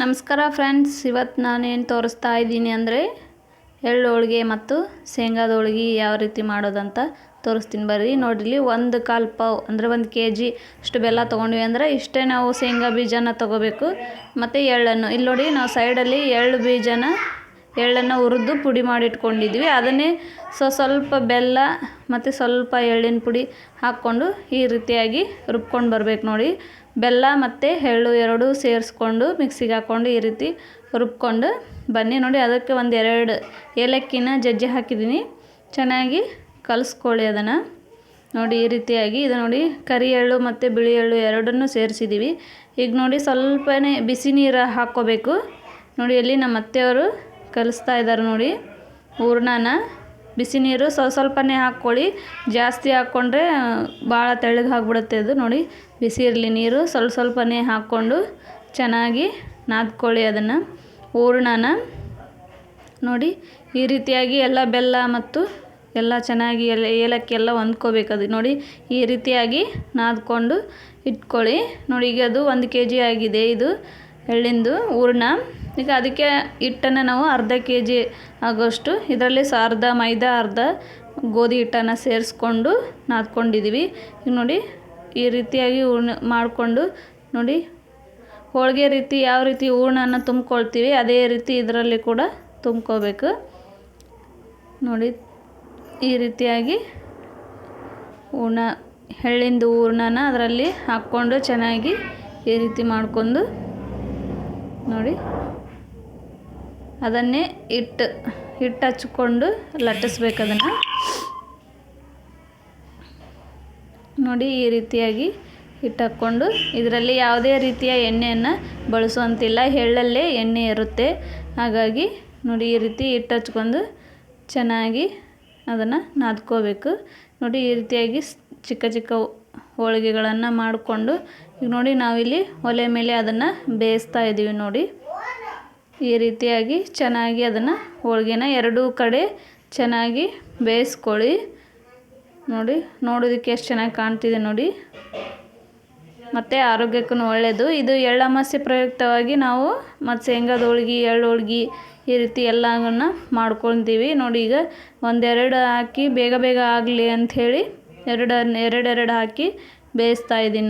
ನಮಸ್ಕಾರ ಫ್ರೆಂಡ್ಸ್, ಇವತ್ತು ನಾನೇನು ತೋರಿಸ್ತಾ ಇದ್ದೀನಿ ಅಂದರೆ ಎಳ್ಳು ಹೋಳಿಗೆ ಮತ್ತು ಶೇಂಗಾದ ಹೋಳಿಗೆ ಯಾವ ರೀತಿ ಮಾಡೋದಂತ ತೋರಿಸ್ತೀನಿ. ಬರ್ರಿ ನೋಡಿಲಿ, 1/4 ಪಾವ್ ಅಂದರೆ 1 kg ಅಷ್ಟು ಬೆಲ್ಲ ತೊಗೊಂಡ್ವಿ ಅಂದರೆ ಇಷ್ಟೇ ನಾವು ಶೇಂಗಾ ಬೀಜನ ತೊಗೋಬೇಕು. ಮತ್ತು ಎಳ್ಳನ್ನು ಇಲ್ಲಿ ನೋಡಿ, ನಾವು ಸೈಡಲ್ಲಿ ಎಳ್ಳನ್ನು ಹುರಿದು ಪುಡಿ ಮಾಡಿ ಇಟ್ಕೊಂಡಿದ್ವಿ. ಅದನ್ನೇ ಸ್ವಲ್ಪ ಬೆಲ್ಲ ಮತ್ತು ಸ್ವಲ್ಪ ಎಳ್ಳಿನ ಪುಡಿ ಹಾಕ್ಕೊಂಡು ಈ ರೀತಿಯಾಗಿ ರುಬ್ಕೊಂಡು ಬರಬೇಕು. ನೋಡಿ, ಬೆಲ್ಲ ಮತ್ತು ಎಳ್ಳು ಎರಡೂ ಸೇರಿಸ್ಕೊಂಡು ಮಿಕ್ಸಿಗೆ ಹಾಕ್ಕೊಂಡು ಈ ರೀತಿ ರುಬ್ಕೊಂಡು ಬನ್ನಿ. ನೋಡಿ, ಅದಕ್ಕೆ 1-2 ಏಲಕ್ಕಿನ ಜಜ್ಜಿ ಹಾಕಿದ್ದೀನಿ. ಚೆನ್ನಾಗಿ ಕಲಿಸ್ಕೊಳ್ಳಿ ಅದನ್ನು. ನೋಡಿ ಈ ರೀತಿಯಾಗಿ ಇದು ನೋಡಿ, ಕರಿ ಎಳ್ಳು ಮತ್ತು ಬಿಳಿ ಎಳ್ಳು ಎರಡನ್ನೂ ಸೇರಿಸಿದ್ದೀವಿ. ಈಗ ನೋಡಿ, ಸ್ವಲ್ಪನೇ ಬಿಸಿ ನೀರು ಹಾಕ್ಕೋಬೇಕು. ನೋಡಿ, ಅಲ್ಲಿ ನಮ್ಮ ಅತ್ತೆಯವರು ಕಲಿಸ್ತಾ ಇದ್ದಾರೆ. ನೋಡಿ, ಹೂರ್ಣನ ಬಿಸಿ ನೀರು ಸ್ವಲ್ಪನೇ ಹಾಕ್ಕೊಳ್ಳಿ, ಜಾಸ್ತಿ ಹಾಕ್ಕೊಂಡ್ರೆ ಭಾಳ ತೆಳ್ಳಗೆ ಆಗಿಬಿಡುತ್ತೆ ಅದು. ನೋಡಿ, ಬಿಸಿ ಇರಲಿ ನೀರು, ಸ್ವಲ್ಪನೇ ಹಾಕ್ಕೊಂಡು ಚೆನ್ನಾಗಿ ನಾದ್ಕೊಳ್ಳಿ ಅದನ್ನು, ಹೂರ್ಣನ. ನೋಡಿ ಈ ರೀತಿಯಾಗಿ ಎಲ್ಲ ಬೆಲ್ಲ ಮತ್ತು ಎಲ್ಲ ಚೆನ್ನಾಗಿ ಏಲಕ್ಕಿ ಎಲ್ಲ ಹೊಂದ್ಕೋಬೇಕು. ಅದು ನೋಡಿ ಈ ರೀತಿಯಾಗಿ ನಾದ್ಕೊಂಡು ಇಟ್ಕೊಳ್ಳಿ. ನೋಡಿ, ಈಗ ಅದು 1 kg ಆಗಿದೆ ಇದು ಎಳ್ಳಿಂದು ಹೂರ್ಣ. ಈಗ ಅದಕ್ಕೆ ಹಿಟ್ಟನ್ನು ನಾವು ಅರ್ಧ kg ಆಗೋಷ್ಟು ಇದರಲ್ಲಿ ಅರ್ಧ ಮೈದಾ ಅರ್ಧ ಗೋಧಿ ಹಿಟ್ಟನ್ನು ಸೇರಿಸ್ಕೊಂಡು ನಾದ್ಕೊಂಡಿದ್ದೀವಿ. ಈಗ ನೋಡಿ ಈ ರೀತಿಯಾಗಿ ಹೂರ್ಣ ಮಾಡಿಕೊಂಡು, ನೋಡಿ ಹೋಳಿಗೆ ರೀತಿ ಯಾವ ರೀತಿ ಹೂರ್ಣನ ತುಂಬ್ಕೊಳ್ತೀವಿ ಅದೇ ರೀತಿ ಇದರಲ್ಲಿ ಕೂಡ ತುಂಬ್ಕೋಬೇಕು. ನೋಡಿ ಈ ರೀತಿಯಾಗಿ ಎಳ್ಳಿಂದು ಹೂರ್ಣನ ಅದರಲ್ಲಿ ಹಾಕ್ಕೊಂಡು ಚೆನ್ನಾಗಿ ಈ ರೀತಿ ಮಾಡ್ಕೊಂಡು, ನೋಡಿ ಅದನ್ನೇ ಹಿಟ್ಟು ಹಚ್ಕೊಂಡು ಲಟ್ಟಿಸ್ಬೇಕು ಅದನ್ನು. ನೋಡಿ ಈ ರೀತಿಯಾಗಿ ಹಿಟ್ಟು ಹಾಕ್ಕೊಂಡು, ಇದರಲ್ಲಿ ಯಾವುದೇ ರೀತಿಯ ಎಣ್ಣೆಯನ್ನು ಬಳಸುವಂತಿಲ್ಲ, ಎಳ್ಳಲ್ಲೇ ಎಣ್ಣೆ ಇರುತ್ತೆ. ಹಾಗಾಗಿ ನೋಡಿ ಈ ರೀತಿ ಹಿಟ್ಟು ಹಚ್ಕೊಂಡು ಚೆನ್ನಾಗಿ ಅದನ್ನು ನಾದ್ಕೋಬೇಕು. ನೋಡಿ ಈ ರೀತಿಯಾಗಿ ಚಿಕ್ಕ ಚಿಕ್ಕ ಹೋಳಿಗೆಗಳನ್ನು ಮಾಡಿಕೊಂಡು, ಈಗ ನೋಡಿ ನಾವಿಲ್ಲಿ ಒಲೆ ಮೇಲೆ ಅದನ್ನು ಬೇಯಿಸ್ತಾ ಇದ್ದೀವಿ. ನೋಡಿ ಈ ರೀತಿಯಾಗಿ ಚೆನ್ನಾಗಿ ಅದನ್ನು ಹೋಳಿಗೆನ ಎರಡೂ ಕಡೆ ಚೆನ್ನಾಗಿ ಬೇಯಿಸ್ಕೊಳ್ಳಿ. ನೋಡಿ, ನೋಡೋದಕ್ಕೆ ಎಷ್ಟು ಚೆನ್ನಾಗಿ ಕಾಣ್ತಿದೆ ನೋಡಿ, ಮತ್ತು ಆರೋಗ್ಯಕ್ಕೂ ಒಳ್ಳೆಯದು. ಇದು ಎಳ್ಳಮಾವಾಸ್ಯೆ ಪ್ರಯುಕ್ತವಾಗಿ ನಾವು ಮತ್ತು ಶೇಂಗಾದ ಹೋಳ್ಗೆ, ಎಳ್ಳು ಹೋಳ್ಗೆ ಈ ರೀತಿ ಎಲ್ಲವನ್ನು ಮಾಡ್ಕೊಳ್ತೀವಿ. ನೋಡಿ, ಈಗ 1-2 ಹಾಕಿ ಬೇಗ ಆಗಲಿ ಅಂಥೇಳಿ ಎರಡು ಹಾಕಿ ಬೇಯಿಸ್ತಾ ಇದ್ದೀನಿ.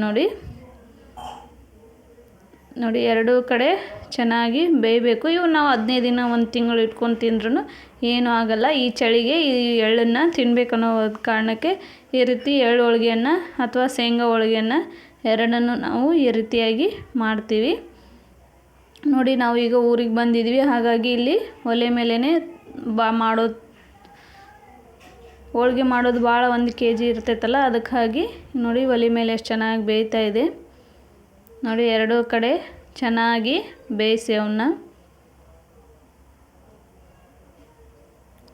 ನೋಡಿ ಎರಡೂ ಕಡೆ ಚೆನ್ನಾಗಿ ಬೇಯಬೇಕು. ಇವು ನಾವು 15 ದಿನ 1 ತಿಂಗಳು ಇಟ್ಕೊಂಡು ತಿಂದ್ರೂ ಏನೂ ಆಗಲ್ಲ. ಈ ಚಳಿಗೆ ಈ ಎಳ್ಳನ್ನು ತಿನ್ನಬೇಕನ್ನೋ ಕಾರಣಕ್ಕೆ ಈ ರೀತಿ ಎಳ್ಳು ಹೋಳಿಗೆಯನ್ನು ಅಥವಾ ಶೇಂಗಾ ಹೋಳಿಗೆಯನ್ನು ಎರಡನ್ನೂ ನಾವು ಈ ರೀತಿಯಾಗಿ ಮಾಡ್ತೀವಿ. ನೋಡಿ, ನಾವು ಈಗ ಊರಿಗೆ ಬಂದಿದ್ವಿ, ಹಾಗಾಗಿ ಇಲ್ಲಿ ಒಲೆ ಮೇಲೇ ಹೋಳಿಗೆ ಮಾಡೋದು ಭಾಳ 1 kg ಇರ್ತೈತಲ್ಲ, ಅದಕ್ಕಾಗಿ ನೋಡಿ ಒಲೆ ಮೇಲೆ ಎಷ್ಟು ಚೆನ್ನಾಗಿ ಬೇಯ್ತಾ ಇದೆ. ನೋಡಿ ಎರಡೂ ಕಡೆ ಚೆನ್ನಾಗಿ ಬೇಯಿಸಿ ಅವನ್ನ.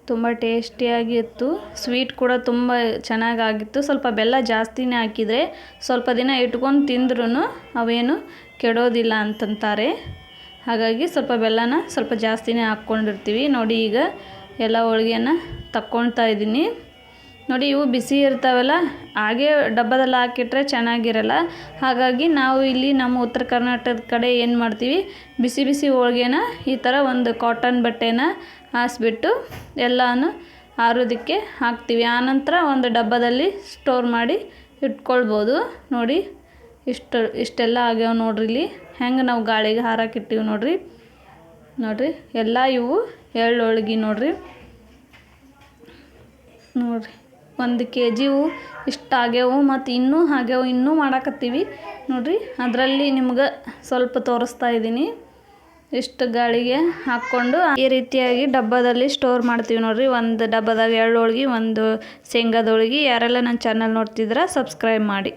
ತುಂಬ ಟೇಸ್ಟಿಯಾಗಿತ್ತು, ಸ್ವೀಟ್ ಕೂಡ ತುಂಬ ಚೆನ್ನಾಗಾಗಿತ್ತು. ಸ್ವಲ್ಪ ಬೆಲ್ಲ ಜಾಸ್ತಿನೇ ಹಾಕಿದರೆ ಸ್ವಲ್ಪ ದಿನ ಇಟ್ಕೊಂಡು ತಿಂದ್ರೂ ಅವೇನು ಕೆಡೋದಿಲ್ಲ ಅಂತಂತಾರೆ. ಹಾಗಾಗಿ ಸ್ವಲ್ಪ ಬೆಲ್ಲನ ಸ್ವಲ್ಪ ಜಾಸ್ತಿನೇ ಹಾಕ್ಕೊಂಡಿರ್ತೀವಿ. ನೋಡಿ, ಈಗ ಎಲ್ಲ ಹೋಳಿಗೆಯನ್ನು ತಕ್ಕೊಳ್ತಾ ಇದ್ದೀನಿ. ನೋಡಿ, ಇವು ಬಿಸಿ ಇರ್ತಾವಲ್ಲ, ಹಾಗೆ ಡಬ್ಬದಲ್ಲಿ ಹಾಕಿಟ್ರೆ ಚೆನ್ನಾಗಿರಲ್ಲ. ಹಾಗಾಗಿ ನಾವು ಇಲ್ಲಿ ನಮ್ಮ ಉತ್ತರ ಕರ್ನಾಟಕದ ಕಡೆ ಏನು ಮಾಡ್ತೀವಿ, ಬಿಸಿ ಹೋಳಿಗೆನ ಈ ಥರ ಒಂದು ಕಾಟನ್ ಬಟ್ಟೆನ ಹಾಸಿಬಿಟ್ಟು ಎಲ್ಲನೂ ಆರೋದಕ್ಕೆ ಹಾಕ್ತೀವಿ. ಆನಂತರ ಒಂದು ಡಬ್ಬದಲ್ಲಿ ಸ್ಟೋರ್ ಮಾಡಿ ಇಟ್ಕೊಳ್ಬೋದು. ನೋಡಿ ಇಷ್ಟೆಲ್ಲ ಆಗ್ಯಾವ ನೋಡ್ರಿ. ಇಲ್ಲಿ ಹೆಂಗೆ ನಾವು ಗಾಳಿಗೆ ಹಾರಾಕಿಟ್ಟಿವಿ ನೋಡ್ರಿ ಎಲ್ಲ ಇವು ಎಳ್ಳು ಹೋಳ್ಗೆ ನೋಡ್ರಿ 1 kg ಇಷ್ಟು ಆಗ್ಯಾವು. ಮತ್ತು ಇನ್ನೂ ಆಗ್ಯಾವು, ಇನ್ನೂ ಮಾಡಾಕತ್ತೀವಿ ನೋಡ್ರಿ. ಅದರಲ್ಲಿ ನಿಮ್ಗೆ ಸ್ವಲ್ಪ ತೋರಿಸ್ತಾ ಇದ್ದೀನಿ. ಇಷ್ಟು ಗಾಳಿಗೆ ಹಾಕ್ಕೊಂಡು ಈ ರೀತಿಯಾಗಿ ಡಬ್ಬದಲ್ಲಿ ಸ್ಟೋರ್ ಮಾಡ್ತೀವಿ ನೋಡ್ರಿ. ಒಂದು ಡಬ್ಬದಾಗ ಎಳ್ಳು ಹೋಳ್ಗೆ, ಒಂದು ಶೇಂಗಾದ ಹೋಳ್ಗೆ. ಯಾರೆಲ್ಲ ನನ್ನ ಚಾನಲ್ ನೋಡ್ತಿದ್ರೆ ಸಬ್ಸ್ಕ್ರೈಬ್ ಮಾಡಿ.